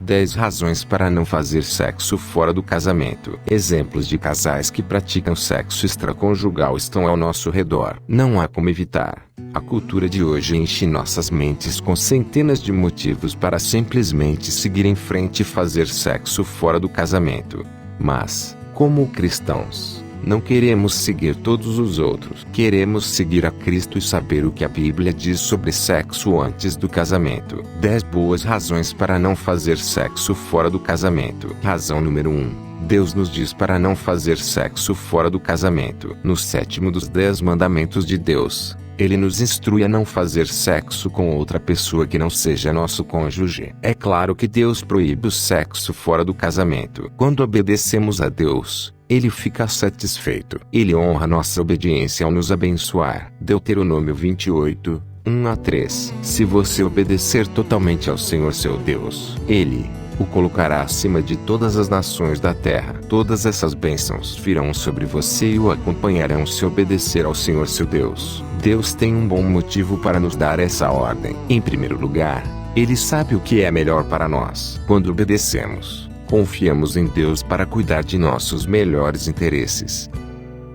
10 razões para não fazer sexo fora do casamento. Exemplos de casais que praticam sexo extraconjugal estão ao nosso redor. Não há como evitar. A cultura de hoje enche nossas mentes com centenas de motivos para simplesmente seguir em frente e fazer sexo fora do casamento. Mas, como cristãos, não queremos seguir todos os outros. Queremos seguir a Cristo e saber o que a Bíblia diz sobre sexo antes do casamento. 10 boas razões para não fazer sexo fora do casamento. Razão número 1. Deus nos diz para não fazer sexo fora do casamento. No 7º dos 10 mandamentos de Deus, Ele nos instrui a não fazer sexo com outra pessoa que não seja nosso cônjuge. É claro que Deus proíbe o sexo fora do casamento. Quando obedecemos a Deus, Ele fica satisfeito. Ele honra nossa obediência ao nos abençoar. Deuteronômio 28, 1-3. Se você obedecer totalmente ao Senhor seu Deus, Ele o colocará acima de todas as nações da terra. Todas essas bênçãos virão sobre você e o acompanharão se obedecer ao Senhor seu Deus. Deus tem um bom motivo para nos dar essa ordem. Em primeiro lugar, Ele sabe o que é melhor para nós. Quando obedecemos, confiamos em Deus para cuidar de nossos melhores interesses.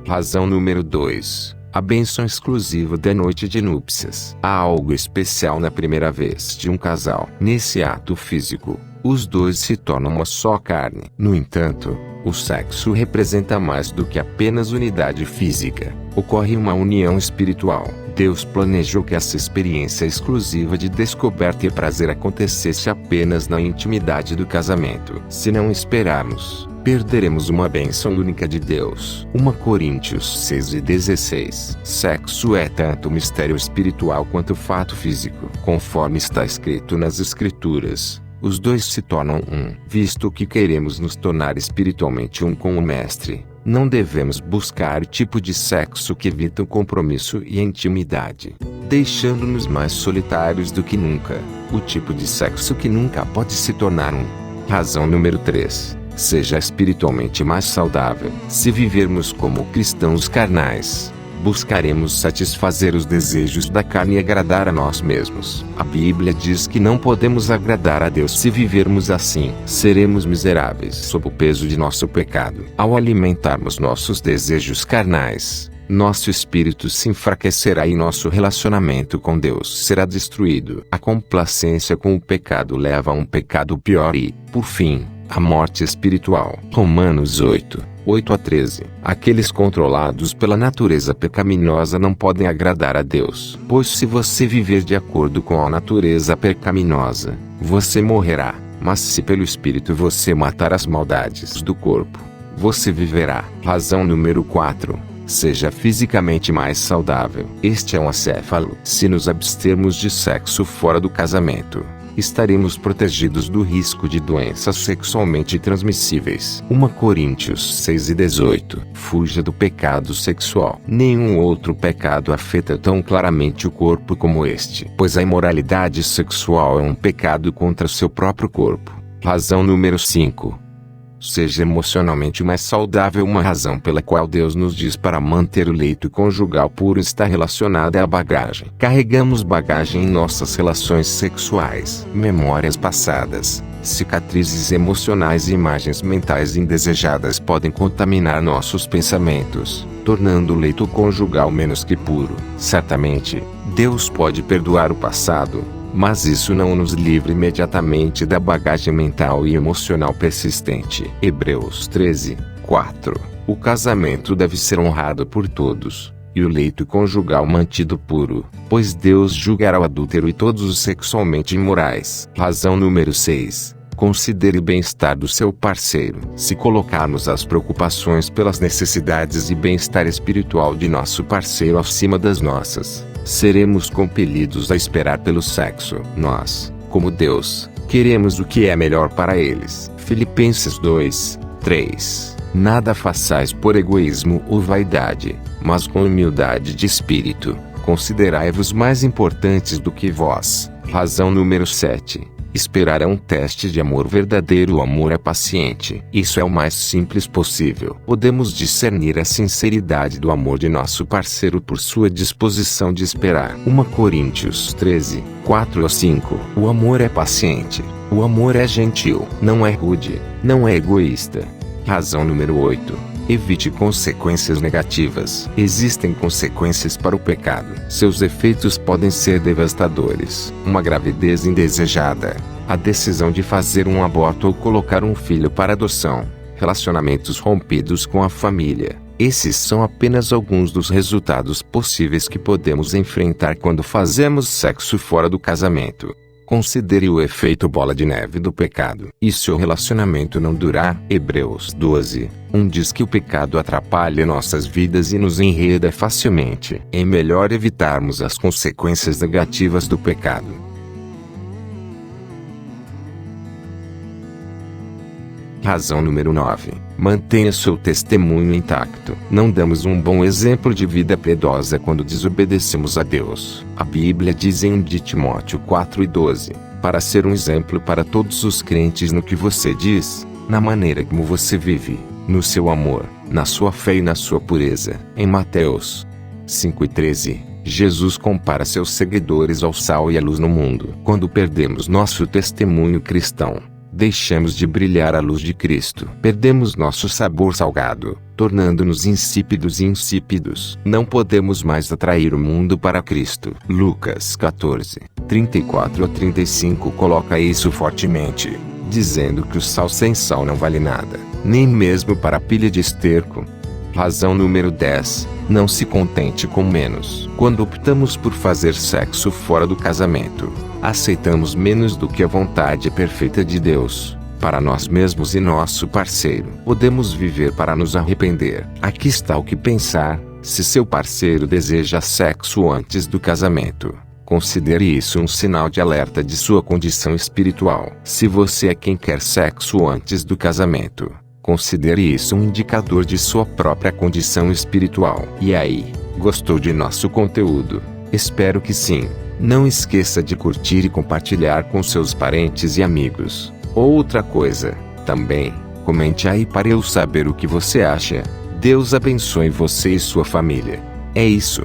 Razão número 2. A bênção exclusiva da noite de núpcias. Há algo especial na primeira vez de um casal. Nesse ato físico, os dois se tornam uma só carne. No entanto, o sexo representa mais do que apenas unidade física. Ocorre uma união espiritual. Deus planejou que essa experiência exclusiva de descoberta e prazer acontecesse apenas na intimidade do casamento. Se não esperarmos, perderemos uma bênção única de Deus. 1 Coríntios 6:16. Sexo é tanto mistério espiritual quanto fato físico. Conforme está escrito nas Escrituras, os dois se tornam um. Visto que queremos nos tornar espiritualmente um com o Mestre, não devemos buscar o tipo de sexo que evita o compromisso e a intimidade, deixando-nos mais solitários do que nunca. O tipo de sexo que nunca pode se tornar um. Razão número 3. Seja espiritualmente mais saudável. Se vivermos como cristãos carnais, buscaremos satisfazer os desejos da carne e agradar a nós mesmos. A Bíblia diz que não podemos agradar a Deus se vivermos assim. Seremos miseráveis sob o peso de nosso pecado. Ao alimentarmos nossos desejos carnais, nosso espírito se enfraquecerá e nosso relacionamento com Deus será destruído. A complacência com o pecado leva a um pecado pior e, por fim, a morte espiritual. Romanos 8:8-13. Aqueles controlados pela natureza pecaminosa não podem agradar a Deus. Pois se você viver de acordo com a natureza pecaminosa, você morrerá. Mas se pelo Espírito você matar as maldades do corpo, você viverá. Razão número 4. Seja fisicamente mais saudável. Este é um acéfalo. Se nos abstermos de sexo fora do casamento, estaremos protegidos do risco de doenças sexualmente transmissíveis. 1 Coríntios 6:18. Fuja do pecado sexual. Nenhum outro pecado afeta tão claramente o corpo como este, pois a imoralidade sexual é um pecado contra seu próprio corpo. Razão número 5. Seja emocionalmente mais saudável. Uma razão pela qual Deus nos diz para manter o leito conjugal puro está relacionada à bagagem. Carregamos bagagem em nossas relações sexuais, memórias passadas, cicatrizes emocionais e imagens mentais indesejadas podem contaminar nossos pensamentos, tornando o leito conjugal menos que puro. Certamente, Deus pode perdoar o passado, mas isso não nos livra imediatamente da bagagem mental e emocional persistente. Hebreus 13:4. O casamento deve ser honrado por todos, e o leito conjugal mantido puro, pois Deus julgará o adúltero e todos os sexualmente imorais. Razão número 6. Considere o bem-estar do seu parceiro. Se colocarmos as preocupações pelas necessidades e bem-estar espiritual de nosso parceiro acima das nossas, seremos compelidos a esperar pelo sexo. Nós, como Deus, queremos o que é melhor para eles. Filipenses 2:3. Nada façais por egoísmo ou vaidade, mas com humildade de espírito, considerai-vos mais importantes do que vós. Razão número 7. Esperar é um teste de amor verdadeiro. O amor é paciente. Isso é o mais simples possível. Podemos discernir a sinceridade do amor de nosso parceiro por sua disposição de esperar. 1 Coríntios 13, 4 a 5. O amor é paciente. O amor é gentil. Não é rude. Não é egoísta. Razão número 8. Evite consequências negativas. Existem consequências para o pecado. Seus efeitos podem ser devastadores. Uma gravidez indesejada. A decisão de fazer um aborto ou colocar um filho para adoção. Relacionamentos rompidos com a família. Esses são apenas alguns dos resultados possíveis que podemos enfrentar quando fazemos sexo fora do casamento. Considere o efeito bola de neve do pecado. E se o relacionamento não durar? Hebreus 12, 1 diz que o pecado atrapalha nossas vidas e nos enreda facilmente. É melhor evitarmos as consequências negativas do pecado. Razão número 9. Mantenha seu testemunho intacto. Não damos um bom exemplo de vida piedosa quando desobedecemos a Deus. A Bíblia diz em 1 Timóteo 4:12, para ser um exemplo para todos os crentes no que você diz, na maneira como você vive, no seu amor, na sua fé e na sua pureza. Em Mateus 5:13, Jesus compara seus seguidores ao sal e à luz no mundo. Quando perdemos nosso testemunho cristão, deixamos de brilhar a luz de Cristo. Perdemos nosso sabor salgado, tornando-nos insípidos e insípidos. Não podemos mais atrair o mundo para Cristo. Lucas 14, 34 a 35 coloca isso fortemente, dizendo que o sal sem sal não vale nada, nem mesmo para a pilha de esterco. Razão número 10. Não se contente com menos. Quando optamos por fazer sexo fora do casamento, aceitamos menos do que a vontade perfeita de Deus, para nós mesmos e nosso parceiro. Podemos viver para nos arrepender. Aqui está o que pensar: se seu parceiro deseja sexo antes do casamento, considere isso um sinal de alerta de sua condição espiritual. Se você é quem quer sexo antes do casamento, considere isso um indicador de sua própria condição espiritual. E aí, gostou de nosso conteúdo? Espero que sim. Não esqueça de curtir e compartilhar com seus parentes e amigos. Outra coisa, também, comente aí para eu saber o que você acha. Deus abençoe você e sua família. É isso.